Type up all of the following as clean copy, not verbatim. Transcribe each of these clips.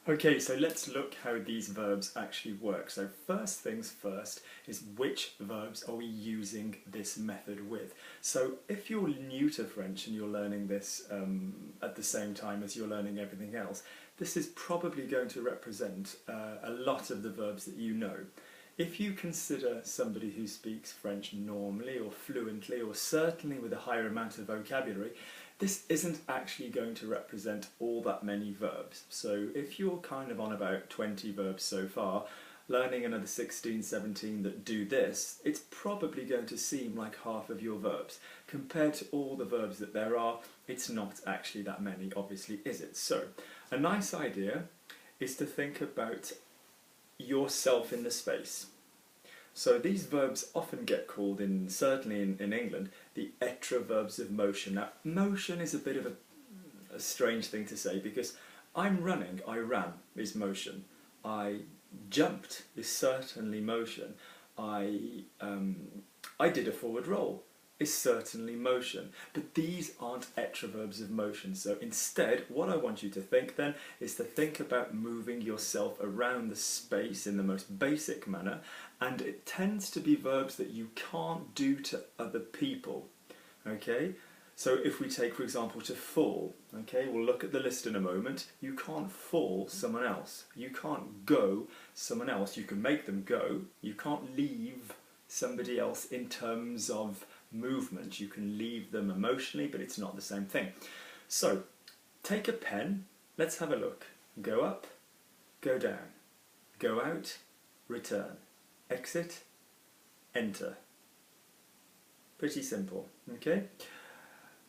Okay, so let's look how these verbs actually work. So first things first is which verbs are we using this method with? So if you're new to French and you're learning this at the same time as you're learning everything else, this is probably going to represent a lot of the verbs that you know. If you consider somebody who speaks French normally or fluently or certainly with a higher amount of vocabulary, this isn't actually going to represent all that many verbs. So if you're kind of on about 20 verbs so far, learning another 16, 17 that do this, it's probably going to seem like half of your verbs. Compared to all the verbs that there are, it's not actually that many, obviously, is it? So a nice idea is to think about yourself in the space. So these verbs often get called, certainly in England, the être verbs of motion. Now, motion is a bit of a strange thing to say because I'm running, I ran, is motion. I jumped is certainly motion. I did a forward roll is certainly motion. But these aren't être verbs of motion. So instead, what I want you to think then is to think about moving yourself around the space in the most basic manner, and it tends to be verbs that you can't do to other people. Okay? So if we take, for example, to fall, okay, we'll look at the list in a moment. You can't fall someone else. You can't go someone else. You can make them go. You can't leave somebody else in terms of movement. You can leave them emotionally, but it's not the same thing. So take a pen. Let's have a look. Go up, go down, go out, return, exit, enter. Pretty simple, okay?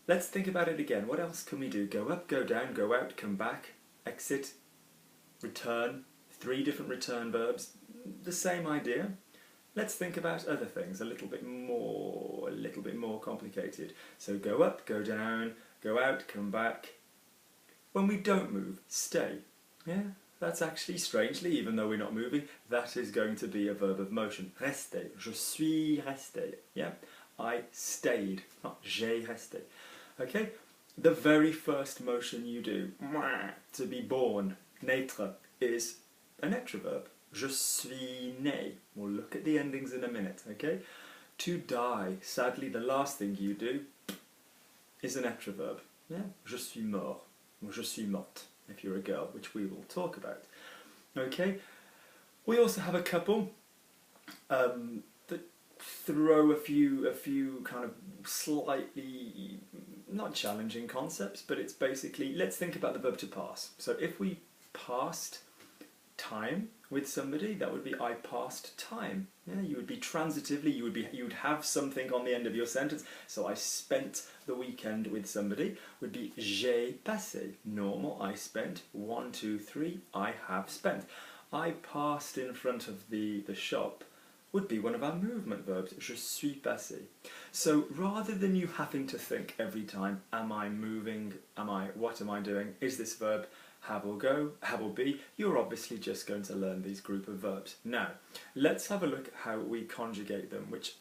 Let's think about it again. What else can we do? Go up, go down, go out, come back, exit, return. 3 different return verbs. The same idea. Let's think about other things a little bit more complicated. So go up, go down, go out, come back. When we don't move, stay. Yeah, that's actually, strangely, even though we're not moving, that is going to be a verb of motion. Rester. Je suis resté. Yeah, I stayed, not j'ai resté. Okay, the very first motion you do, to be born, naître, is an être verb. Je suis né. We'll look at the endings in a minute, okay? To die, sadly, the last thing you do is an être verb. Yeah? Je suis mort, or je suis morte, if you're a girl, which we will talk about. Okay? We also have a couple that throw a few kind of slightly, not challenging concepts, but it's basically, let's think about the verb to pass. So if we passed time with somebody, that would be I passed time. Yeah, you would be transitively, you would have something on the end of your sentence. So I spent the weekend with somebody would be j'ai passé. Normal, I spent. 1, 2, 3, I have spent. I passed in front of the shop would be one of our movement verbs. Je suis passé. So rather than you having to think every time, am I moving, what am I doing, is this verb have or go, have or be, you're obviously just going to learn these group of verbs. Now, let's have a look at how we conjugate them, which,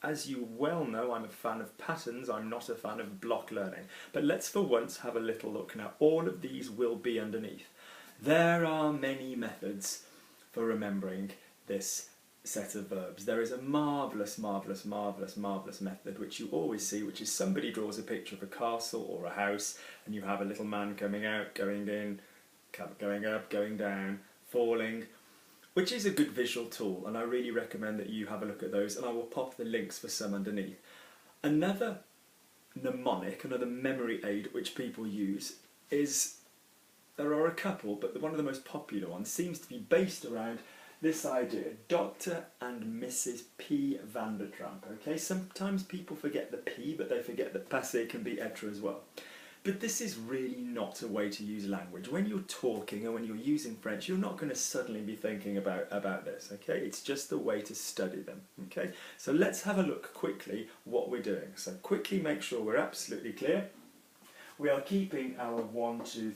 as you well know, I'm a fan of patterns, I'm not a fan of block learning. But let's for once have a little look. Now, all of these will be underneath. There are many methods for remembering this set of verbs. There is a marvellous method which you always see, which is somebody draws a picture of a castle or a house, and you have a little man coming out, going in, going up, going down, falling, which is a good visual tool, and I really recommend that you have a look at those, and I will pop the links for some underneath. Another mnemonic, another memory aid which people use is, there are a couple, but one of the most popular ones seems to be based around this idea, Dr. and Mrs. P. Vandertramp. Okay, sometimes people forget the P, but they forget that passé can be être as well. But this is really not a way to use language. When you're talking and when you're using French, you're not going to suddenly be thinking about this, okay? It's just a way to study them, okay? So let's have a look quickly what we're doing. So quickly make sure we're absolutely clear. We are keeping our 1, 2,